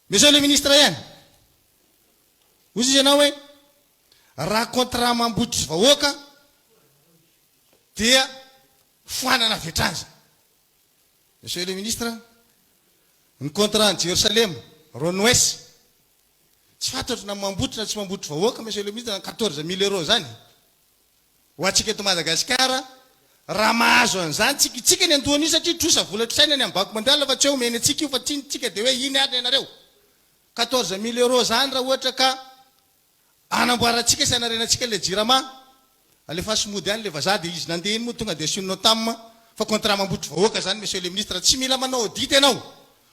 Monsieur le ministre ihany ozy izy ianao hoe raha contrat mambotry vahoaka dia foanana vetranja. Monsieur le ministre, ny contrat en Jérusalem Ronwes tsy fantatro na mambotry na tsy mambotry vahoaka monsieur le ministre 14 000 € zany ho atsika eto Madagasikara raha mahazo an'izany tsika ny andohany io satria trosa vola trisaina ny ambako mandiala fa tsy eo omeny atsika io fa tsika dia hoe iny ary ianareo 14 000 € zany raha ohatra ka anamboarantsika isanarenantsika le jirama alefa somody any le vazady izy nandeha iny moa tonga dia sinonao tamina fa contrat mambotry vahoaka zany monsieur le ministre tsy mila manao audit ianao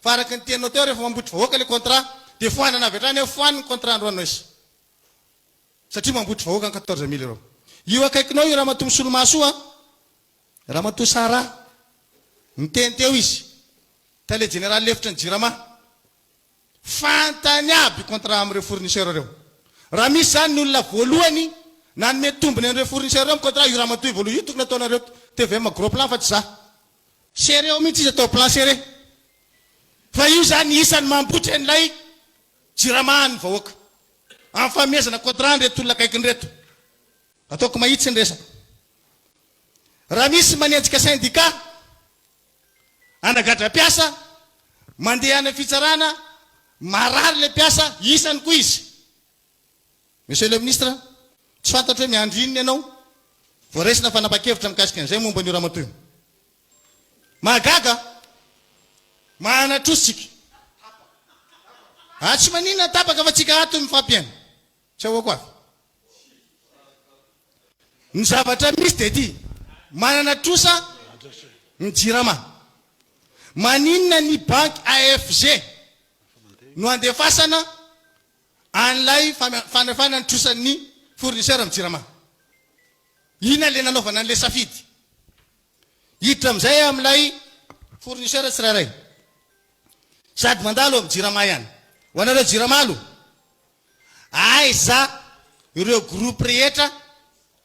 fa araky ny tenao teo rehefa mambotry vahoaka le contrat dia foanana avy hatrany foaniny contrat androany oesy satria mambotry vahoaka ny 14 000 €. Io akaikinao io Ramatoa Misolomaso a Ramatoa Sara miteny teo izy tale général lefitra ny jirama fantany aby contrat amin'ireo fournisseur reo. Raha misy zany ny olona voalohany nanome tombony an'ireo fournisseur reo contrat io Ramatoa io voalohany io tokony ataonareo TVM gros plan fa tsy za seré mihitsy izy atao plan seré fa io zany isany mambotry an'ilay jirama ny vahoaka amin'ny famezana contrat reto olona akaikiny reto ataoko mahitsy ny resaka. Raha misy manenjika syndicat anagadra piasa mandeha any fitsarana marary le piasa isany koa izy. Monsieur le ministre tsy fantatro hoe miandro inona ianao voaresina fanapa-kevitra mikasika an'izay momba an'io Ramatoa io. Mahagaga mahanatrositsika tsy maninona tapaka fa tsika ato mifampiaina tsy ahoako avy ny zavatra misy dia ty manana trosa ny jirama maninona ny banque AFG no andefasana an'ilay fanefana ny trosan'ny fournisseur amin'ny jirama. Ina le nanaovana an'le safidy hiditra amin'izay amin'ilay fournisseur tsirairay sady mandalo amin'ny jirama ihany ho anareo jirama alo aiza ireo groupe rehetra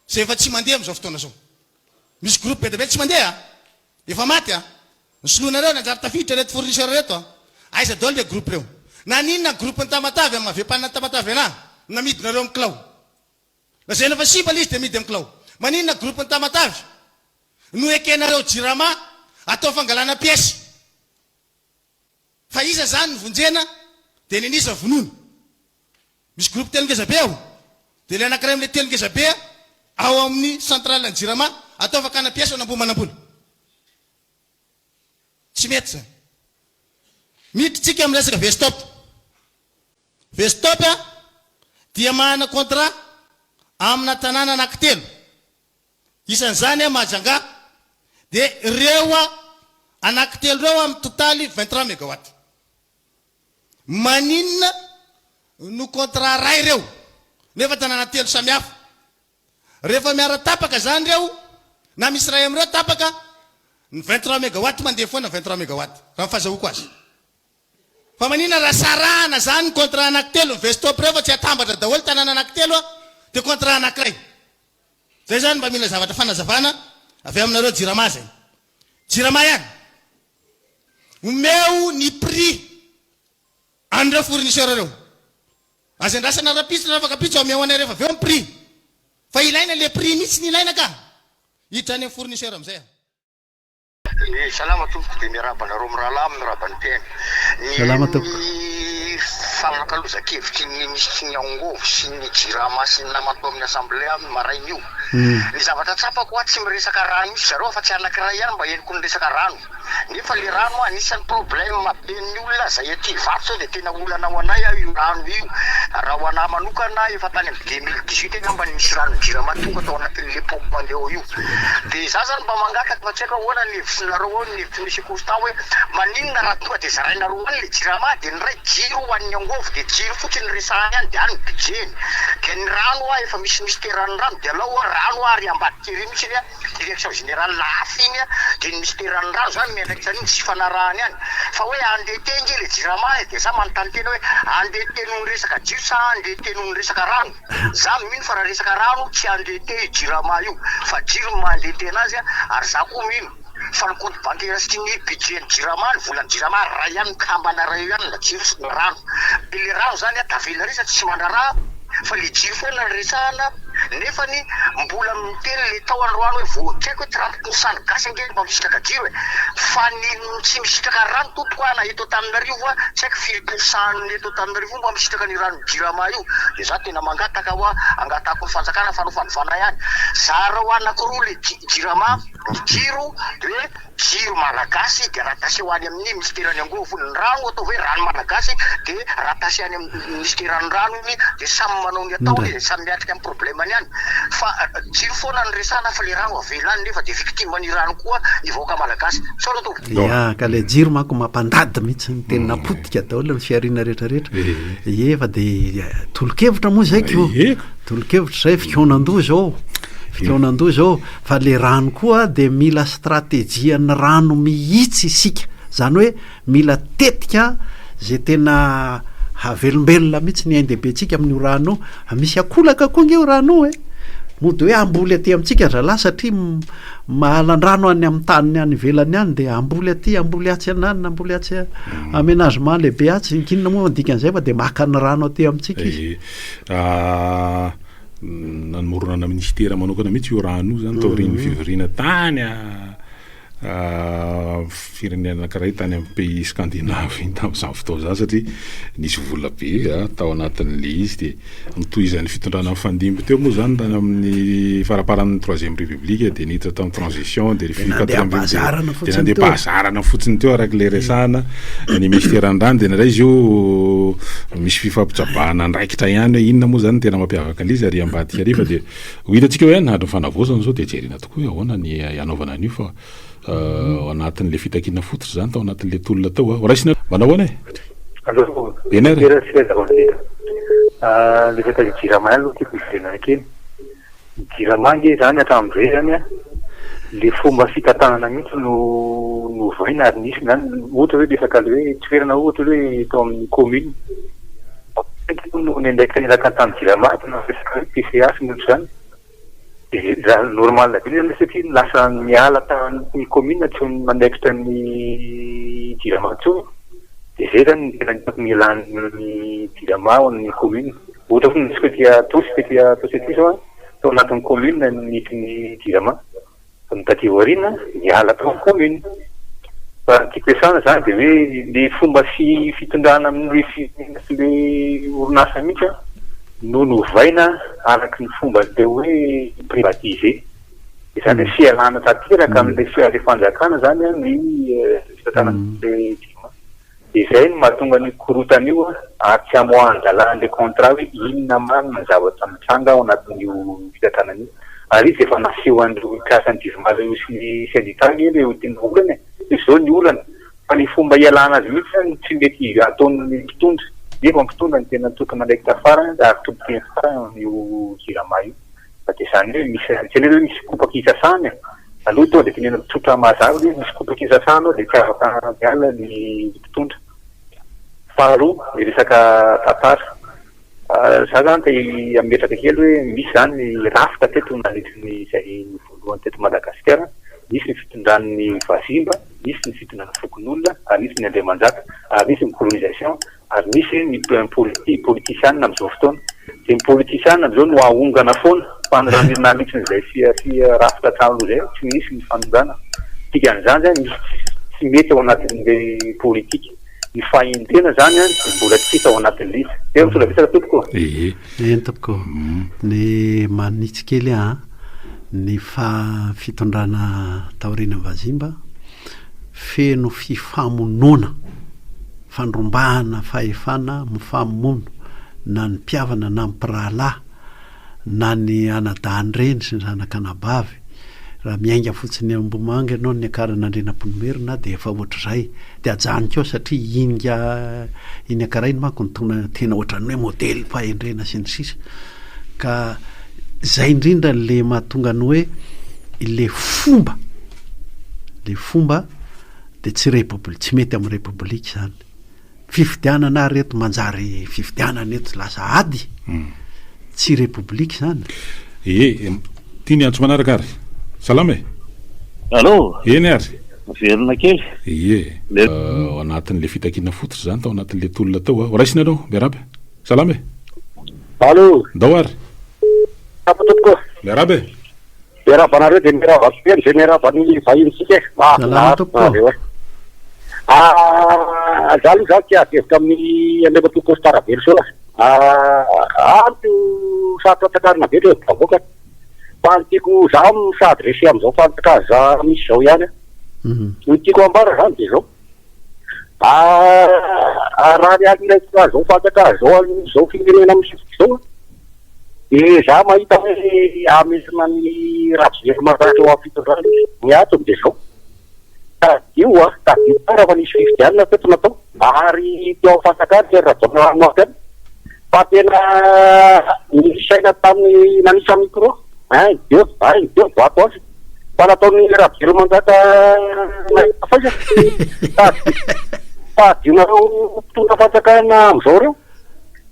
zay efa tsy mandeha amin'izao fotoana zao. Misy groupe be dia be tsy mandeha efa maty ny solonareo nanjary tafiditra reto fournisseur reto aiza daholo le groupe reo na ninona groupe ny tamatavy amin'ny mavem-panina tamatavy ana namidinareo amin'ny kilao lazay fa simba le izy dia midy amin'ny kilao maninona groupe ny tamatavy no ekenareo jirama atao fangalana pièce fa iza zany ny vonjena dia ninisa vonono. Misy groupe telongezabe ao dia le anankiray amin'le telongezabe ao amin'ny centrale ny jirama atao fakana pièce ao nambomanambola tsy mety zany. Miditsika amin'ny resaka Vestop. Vestop dia mahana contrat amina tanàna anankitelo isan'izany Mahajanga dia ireo anankitelo ireo amin'ny totaly 23 mégawatt. Maninona no contrat ray ireo nefa tanàna telo samihafa rehefa miara tapaka zany ireo na misy ray amin'ireo tapaka ny 23 mégawatt mandeha foana 23 mégawatt raha mifahazahoako azy. Fa maninona raha sarahana zany contrat anankitelo ny Vestop rehefa tsy atambatra daholo tanàna anankitelo dia contrat anankiray. Zay zany mba mila zavatra fanazavana avy aminareo jirama zay. Jirama ihany omeo ny prix an'ireo fournisseur reo aza andrasana rapitra raha afaka pitra omeo anay rehefa avy eo ny prix fa ilaina le prix mihitsy ny ilaina ka hiditra any amin'ny fournisseur amin'izay. Salama tompoko dia miarabanareo mirahalahy amin'ny rahabany teny. Salama tompoko. Famankalozakevitry ny misy ny angovo sy ny jirama sy ny namatoa amin'ny assemblée amin'ny maraina io. Ny zavatra tsapako tsy miresaka rano misy zareo fa tsy anankiray ihany mba henoko ny resaka rano. Nefa le rano anisan'ny problème be ny olona zay aty varotra dia tena olana ho anay io rano io. Raha ho anahy manokana efa tany amin'ny 2018 angamba ny misy rano jirama tonga tao anatin'le pompe mandeha io. Dia za zany mba mangataka fa tsy haiko ahoana ny hevitrareo ao ny hevitry misy constat hoe maninona raha tonga dia zarainareo any le jirama dia ny ray jiro ho an'ny angovo dia jiro fotsiny ny resahany ihany dia any ny budgeny. Ke ny rano efa misy mistera-ny rano dia alao rano ary ambadika ery mihitsy iny direction générale lafy iny dia ny mistera-ny rano zany miandraikitra an'iny tsy fanarahany ihany fa hoe andeha tenge le jirama dia za manontany tena hoe andeha teno ny resaka jiro sa andeha teno ny resaka rano. Za mino fa raha resaka rano tsy andeha te jirama io fa jiro mandeha tena azy ary za koa mino fa ny compte bancaire sy ny budget ny jirama ny volan'ny jirama ray ihany kambana ray ihany na jiro sy ny rano le rano zany tavela resa tsy mandraraha fa le jiro foana ny resahana nefany mbola miteny le tao androano hoe voakaiko hoe trapitosany gasy angeny mba misitraka jiro e fa ny tsy misitraka rano totoana eto Antananarivo a tsy haiko firy% eto Antananarivo mba misitraka ny rano jirama io de za tena mangataka hoa angatako ny fanjakana fanofanofana ihany zareo anankiroa le jirama ny jiro de jiro malagasy de ratasy ho any amin'ny ministerany angovo ny rano atao hoe rano malagasy de ratasy any amin'ny ministerany rano iny de samy manao ny atao e samy miatrika amin'ny problème ihany fa jiro foana ny resana fa le rano avelany nefa de victime ny rano koa ny vahoaka malagasy solo to ya ka le jiro manko mampandady mihitsy ny tena potika daholo ny fiarina rehetrarehetra efa de tolokevitra moa zay ko tolokevitra zay fikonan-doha zao fikonan-doha zao fa le rano koa de mila stratégie ny rano mihitsy isika zany hoe mila tetika zay tena havelombelona mihitsy ny aindebetsika amin'io rano misy akolaka koa ngeo rano e mody hoe amboly aty amintsika zala satria mahalan-drano any amin'ny taniny any velany any de amboly aty amboly atsy anany amboly atsy aménagement lehibe atsy kinona moa dikan'izay fa de maka ny rano aty amintsika izy nanomorona na ministera manokana mihitsy io rano io zany taoriny fivorina tany firenena anankiray tany amin'ny pays scandinave iny tamin'izany fotoana zany satria nisy vola be tao anatin'le izy de mitohizan'ny fitondrana mifandimby teo moa zany tany amin'ny faraparan'ny 3e république de niditra tamin'ny transition de de nandeha bazarana fotsiny teo araky le resahana ny ministeran-drano de naray izy io misy fifampijabahana andraikitra ihany hoe inona moa zany tena mampiavaka an'izy ary ambadika ariva de ho hitantsika hoe nahandro fanavozana zao de jerena tokoa hoe ahoana ny anaovana an'io fa anatin'le fitakina fototra zany tao anatin'le tolona tao raisina manao ahoana e le feta jirama aloha tiako iverena kely jiramangy zany hatramin'izay zany a le fomba fitantanana mihitsy no vaina ary nisy zany ohatra hoe resaka le hoe toerana ohatra hoe tao amin'ny commune no nendraika niraka tany jirama na resaka PCA sy noto zany de normal be zany satria lasa miala tamin'ny commune tsy mandraikitra ny jirama tsony de zay zany tena milan'ny jirama ao amin'ny commune ohatra hoe nisy dia tosy aty zao tao anatin'ny commune nitiny jirama fa ny taty aoriana miala tao amin'ny commune fa typesana zany de hoe le fomba fitondrana amin'ny le orinasa mihitsy no novaina araky ny fomba le hoe privatisé de zany hoe fialana tanteraka amin'le fanjakana zany ny fitantanan'le jirama de zay no mahatonga ny korotana io ary tsy amoanjalàn'le contrat hoe inona marina zavatra mitranga ao anatin'io fitantanana io ary izy efa naseho an'ireo kasan'ny jirama reo sy ny syndicat iny reo tena olana e zao ny olana fa ny fomba ialana azy mihitsy tsy mety ataon'ny mpitondra efa mpitondra ny tena tokony mandraikitra afara ary tompoteny afara io jirama io fa de zany hoe misy tsy le hoe misy kopaka isasany aloha to de tenena tsotra mazava hoe misy kopaka isasany de tsy afaka miala ny mpitondra faharoa le resaka tantara za zany te ametraka kely hoe misy zany rafitra teto nandritry zay voalohany teto Madagasikara misy ny fitondran'ny vazimba misy ny fitondran'ny fokon'olona ary misy ny andriamanjaka ary misy ny colonisation ary misy ny politisianina am'izao fotoana de ny politisianina am'izao no ahongana foana fanondraninalitsiny zay rafitra trano zay tsy misy ny fanondrana tikan'izany zany tsy mety ao anatin'le politika ny fahintena zany mbola tsika ao anatin'le izy de misola bisaka tompoko tompoko ny manitsy kely ny fitondrana taorina vazimba feno fifamonoana fandrombahana fahefana mifamono na ny mpiavana na mpirahalahy na ny anadany reny sy ny zanakanabavy raha miainga fotsiny ambomanga ianao ny akaran'andrenam-ponomerina de efa ohatr'izay de ajaniko ao satria iny akarainy manko ny tena ohatran'ny hoe modely fahendrena sy ny sisa ka zay indrindra le mahatonga ny hoe le fomba de tsy tsy mety amin'ny republika zany fifidianana reto manjary fifidianana eto lasa ady tsy republika zany tiany antso manaraka ary salama e allo eny ary Verina kely. Ie. Ao anatin'le fitakiana fototra zany tao anatin'le tolona tao raisina anao miarabe. Salama e. Allô. Ndao ary. Tapatoko. Miarabe. Miarabanareo dia miarabany zay miarabany vahinsika. Zalo za tia tevitra amin'ny andevatoko staravelo soa. Anto satroatakarina be reo bavoaka. Fantiako za sady resy amin'izao fantakazà misy zao ihany. Ny tiako ambara zany dia zao. Raha niany ilaiko zao fantakazao amin'izao firenena misy zao. Za mahita hoe amisina ny ratsy mazatra eo am'fitondràna ny atony dia zao. Tadio raha nisy fifidianina teto natao ary teo amin'ny fantakary raha zao anoakany fa tena nisaina tamin'ny nanisa micro dio vato azy fa nataony rabzero manjaka faisa tadionareo mpitondra fanjakana amin'izao reo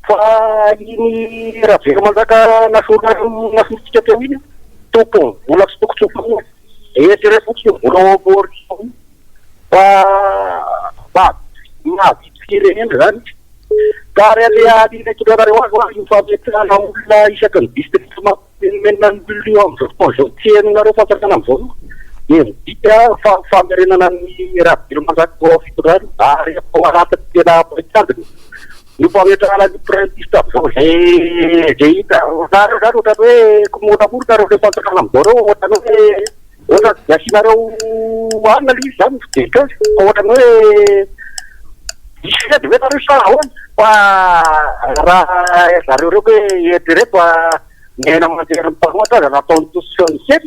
fa iny rabzero manjaka nasoritsika teo iny toko vola tsy tokotsoko etsy fotsiny vola ory fa mahavity firenena zany ka le alinakilarareo azy io fametrana olona isaky ny district menina io amin'izao fotoan'izao tianareo fanjakana amin'izao dia midika famerenana ny rabzero manjaka ao fitondrany ary anaty tena paitadiny io fametrana ny prentiste amin'izao zay hita nareo zany ohatrany hoe komoramoro nareo le fanjakana amin'izao reo ohatrany hoe ohatra asianareo anina le izy zany fideka azy fa ohatrany hoe isy ady ve nareo sa ahoany fa raha zareo reo hoe etrereo fa miaina manjera mpanoatra azy nataony tosisiony kely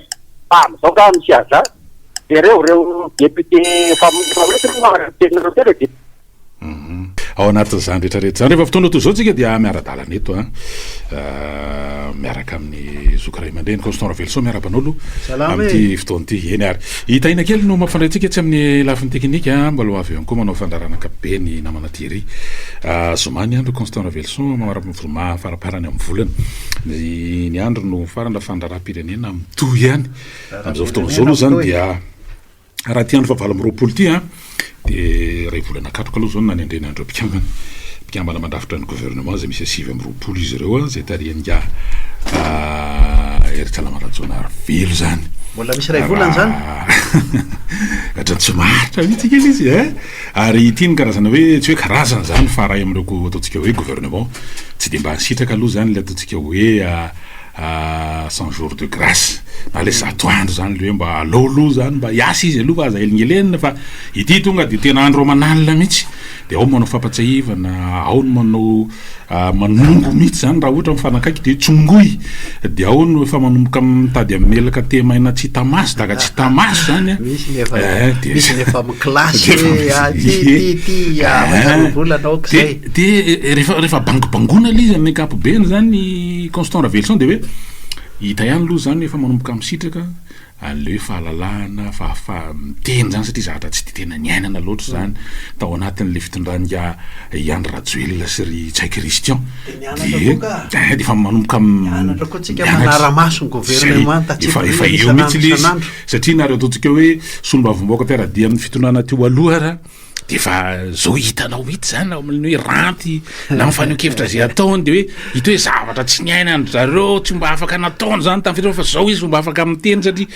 amin'izao ka misy aza dia reo député famotenaretenareo telo dia ao anatin'izany rehetrarehetra zany rehefa fotoana toy zao tsika dia miara-dalana eto miaraka amin'ny zoky ray aman-dreny Constant Ravelson miara-ban'olo amin'ity fotoan'ity eny ary hitaina kely no mampifandray tsika tsy amin'ny lafiny teknika mbola avy ihany koa manao fandarana be ny namana Thierry zomany andro Constant Ravelson marampivoma faraparany amin'ny volana ny andro no farana fandaram-pirenena mitohy ihany amin'izao fotoana zao aloha zany dia raha ty andro fa 20 ty dia ray volana katroka aloha zao nanendreny andro mpikambana mandrafitra ny gouvernement zay misy 20 izy ireo zay tarianga eritsalamarajonary velo zany mbola misy ray volana zany hatrany tsy maritra mihitsy kely izy ary ity ny karazana hoe tsy hoe karazana zany fa raha amin'ireo ataontsika hoe gouvernement tsy dia mba nisitraka aloha zany le ataontsika hoe 100 jours de grâce na le zatoandro zany le hoe mba aloaloha zany mba hiasa izy aloha fa aza elingelenina fa ity tonga dia tena andro manalina mihitsy dia ao manao fampatsahivana ao no manao manongo mihitsy zany raha ohatra mifanakaiky dia tsongoy dia ao no efa manomboka mitady amin'ny elaka temaina tsy tamaso daga tsy tamaso zany misy nefa miklasy dia rehefa bangobangona le izy amin'ny ankapobeny zany Constant Ravelson dia hoe hita ihany aloha zany efa manomboka misitraka an'le hoe fahalalahana miteny zany satria zahatra tsy tena niainana loatra zany tao anatin'le fitondranya Iandry Rajoelina sy ry Tsay Christian dia efa manomboka manaramaso ny gouvernement efa eo mihitsy le izy satria nareo ataontsika hoe solombavomboaka mpiaradia amin'ny fitondrana teo aloha dia efa zao hitanao hity zany amin'ny hoe ranty na mifaneo-kevitra zay ataony dia hoe hita hoe zavatra tsy niaina andro zareo tsy mba afaka nataony zany tamin'ny fitondrana fa zao izy mba afaka miteny satria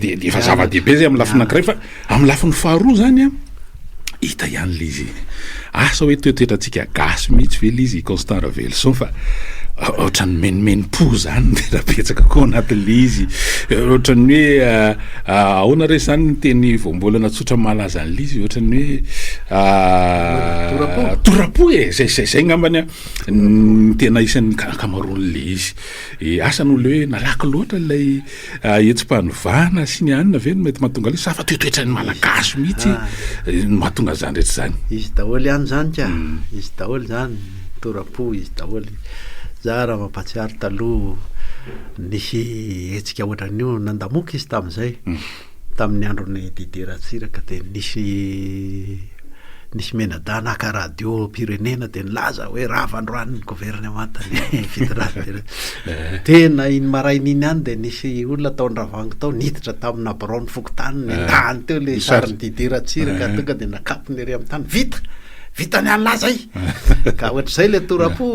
dia efa zava-dehibe zay amin'ny lafiny anankiray fa amin'ny lafiny faharoa zany hita ihany le izy asa hoe toetoetratsika gasy mihitsy ve le izy Constant Ravelson fa ohatrany menimeni-po zany tena betsaka koa anatin'le izy ohatrany hoe ahoana re zany ny teny voambolana tsotra malaza an'le izy ohatrany hoe torapo zay ngambany ny tena isan'ny kamaron'le izy asan'olo hoe nalaky loatra lay etsim-panovana sy ny anina ve no mety mahatonga le sa fa toetoetra ny malagasy mihitsy mahatonga zany rehetra zany izy daholo ihany zany ka izy daholo zany torapo izy daholo za raha mampatsiary taloha nisy hetsika ohatran'io nandamoka izy tamin'izay tamin'ny androny Didier Ratsiraka dia nisy nisy mena-da naka radio pirenena de nilaza hoe ravandroan'ny gouvernementany fitirany tena iny marainy iny any de nisy olona tao ndravango tao niditra tamina braony fokotany nendany teo le sariny didiratsiraka tonga de nakapony ery amin'ny tany vita ny any lazay ka ohatr'izay le torapo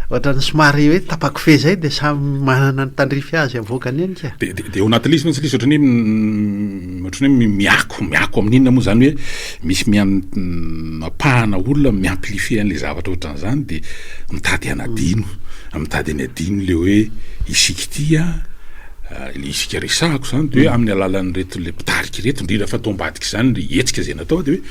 ohatrany somary hoe tapakofehy zay de samy manana ny tandrify azy avoakany eny ka de ao anatin'le izy mantsy ohatrany hoe miako amin'inona moa zany hoe misy mapahana olona miamplifie an'le zavatra ohatran'izany de mitady any adino le hoe isika ty le isika resahako zany de hoe amin'ny alalan'reto le mpitariky reto indrindra fa tombadiky zany le hetsika zay natao de hoe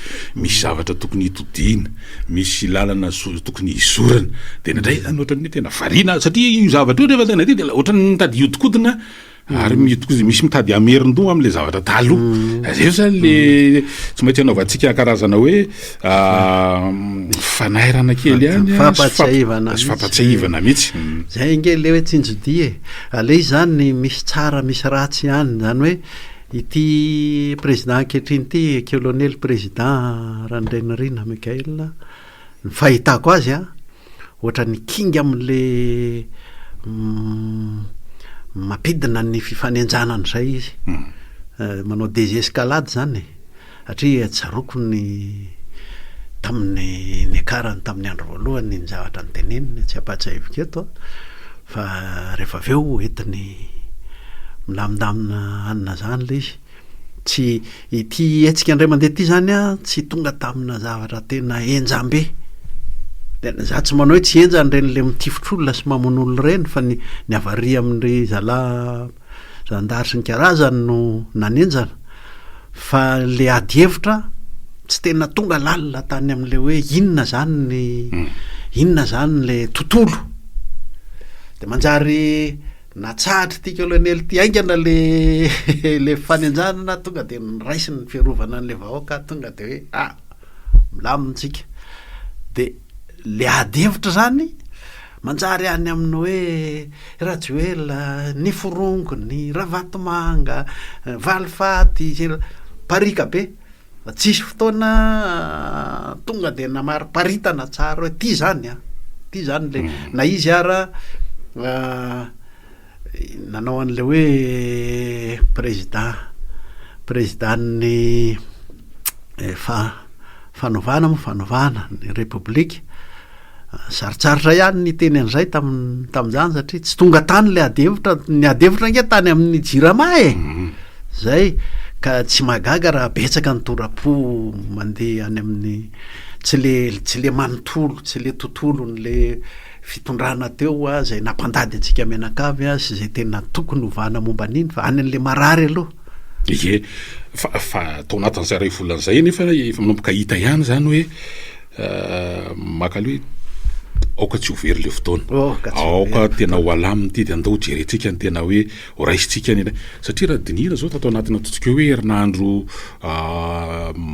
misy zavatra tokony hitodiana misy lalana tokony izorana de nandray zany ohatrany hoe tena variana satria io zavatra io rehefa tena ty de ohatrany mitady iodikodina ary miodikodina misy mitady amerindo am'le zavatra taloha zay zany le tsy maintsy anaovantsika karazana hoe fanairana kely any fampatsiahivana mihitsy zay inge le hoe tsinjodi ale izy zany misy tsara misy ratsy any zany hoe ity président ankehitriny ity colonel président Randrianarina Mikael ny fahitako azy ohatra ny kinga amin'le mampidina ny fifanenjanany zay izy manao désescalade zany satria tsaroko ny tamin'ny niakarany tamin'ny andro voalohany ny zavatra ny teneniny tsy apatsahiviko eto fa rehefa aveo entiny milamindamina anina zany le izy tsy ity etsika andray mandeha ity zany tsy tonga tamina zavatra tena enjambe za tsy manao hoe tsy enjany reny le mitifotr'olona sy mamon'olo reny fa ny avaria amin're zandary sy ny karazany no nanenjana fa le ady hevitra tsy tena tonga lalina tany amin'le hoe inona zany le tontolo de manjary natsahatra ty colonel ty aingana le fanenjanana tonga de niraisiny fiarovana an'le vahoaka tonga de hoe milamintsika de le ady hevitra zany manjary any amin'ny hoe Rajoela ny forongo ny ravatomanga valifaty parika be tsisy fotoana tonga de namariparitana tsara hoe ty zany le na izy ara nanao an'le hoe présidentny fanaovana ny république sarotsarotra ihany ny teny an'izay tamin'izany satria tsy tonga tany le adevitra ny adevitra nge tany amin'ny jirama zay ka tsy magaga raha betsaka ny torapo mandeha any amin'ny tsy le manontolo tsy le tontolo le fitondrana teo zay nampandady atsika menakavy sy zay tena tokony hovana momba an'iny fa any an'le marary aloha fa tao anatin'izay ray volan'izay nefa manomboka hita ihany zany hoe makaly hoe aoka tsy overy le fotoana aoka tena ho alaminy ty de andao jerentsika ny tena hoe horaisitsika ny satria raha dinihana zao tatao anatina totsika hoe herinandro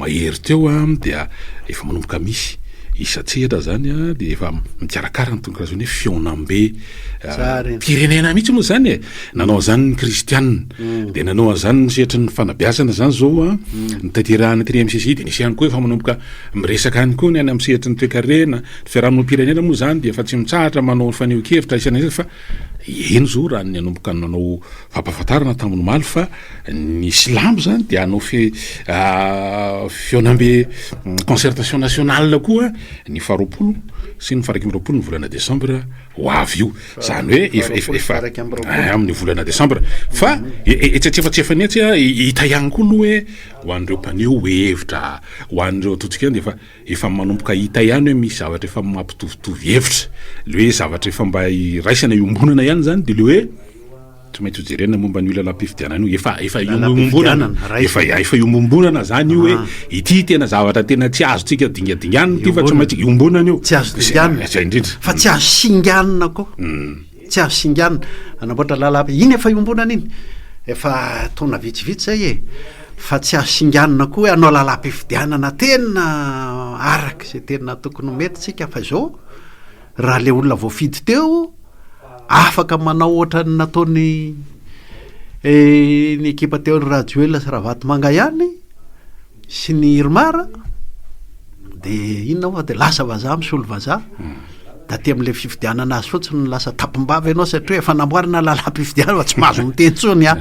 mahery teo dia efa manomboka misy isatsehatra zany de efa mikarakara ny tonga razany hoe fionambe pirenena mihitsy moa zany nanao zany ny kristianina de nanao zany ny sehatry ny fanabiasana zany zao ny taterahana ty MCC de nisy ihany koa efa manomboka miresaka any koa ny any amin'ny sehatry ny toekarena fiarahamon'ny pirenena moa zany de efa tsy mitsahatra manao faneho-kevitra isan'izay fa eny zao raha ny anomboka nanao fampahafantarana tamin'ny maly fa ny silamo zany de anao fionambe concertation nationale koa ny faharoapolo sy ny faraiky amby roapolo ny volana décembre ho avy io zany hoe efa amin'ny volana décembre fa etsetsefatsefany etsy hita ihany koa aloha hoe ho an'ireo mpaneho hevitra ho an'ireo atotsika any de efa manomboka hita ihany hoe misy zavatra efa mampitovitovy hevitra le hoe zavatra efa mba iraisana iombonana ihany zany de le hoe tsy maintsy hojerena momba ny lalam-pifidianana io efa iombonana zany io hoe ity tena zavatra tena tsy azotsika dingadinganina ty fa tsy maintsy iombonana io tsy azo dinganina indrindra fa tsy azo singanina koa tsy azo singanina anamboatra lalapa iny efa iombonana iny efa tona vitsivitsy zay fa tsy azo singanina koa hoe anao lalam-pifidianana tena araka zay tena tokony mety tsika fa zao raha le olona voafidy teo afaka manao ohatra ny nataony ny ekipa teo ny Rajoela sy Ravatomanga ihany sy ny Irmara dia inona fa dia lasa vazaha misolo vazaha da ty amin'ilay fifidianana azy fotsiny lasa tapombava ianao satria efa namboarina lalam-pifidiana fa tsy mahazo miteny tsony a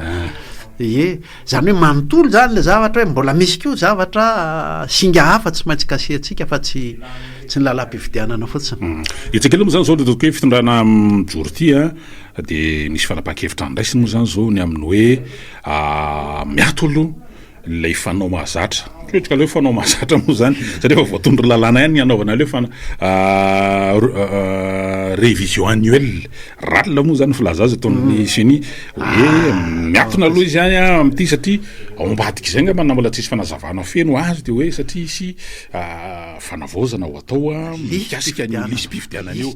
ie zany hoe manontolo zany le zavatra hoe mbola misy koa zavatra singa hafa tsy maintsy kasehantsika fa tsy ny lalam-pifidianana fotsiny itsika aloha moa zany zao le toko hoe fitondrana mijoro ty a dia misy fanapahan-kevitra andraisiny moa zany zao ny amin'ny hoe miato aloha ilay fanao mahazatra otrika le hoe fanao mahazatra moa zany satria efa voatondro lalàna ihany ny anaovana le révision annuelle ralina moa zany filazazy ataon'ny seni hoe miatona aloha izy ihany am'ty satria ao ambadika izay nga manambola tsisy fanazavana feno azy dia hoe satria isy fanavaozana ho atao mikasika ny lisy mpifidianana io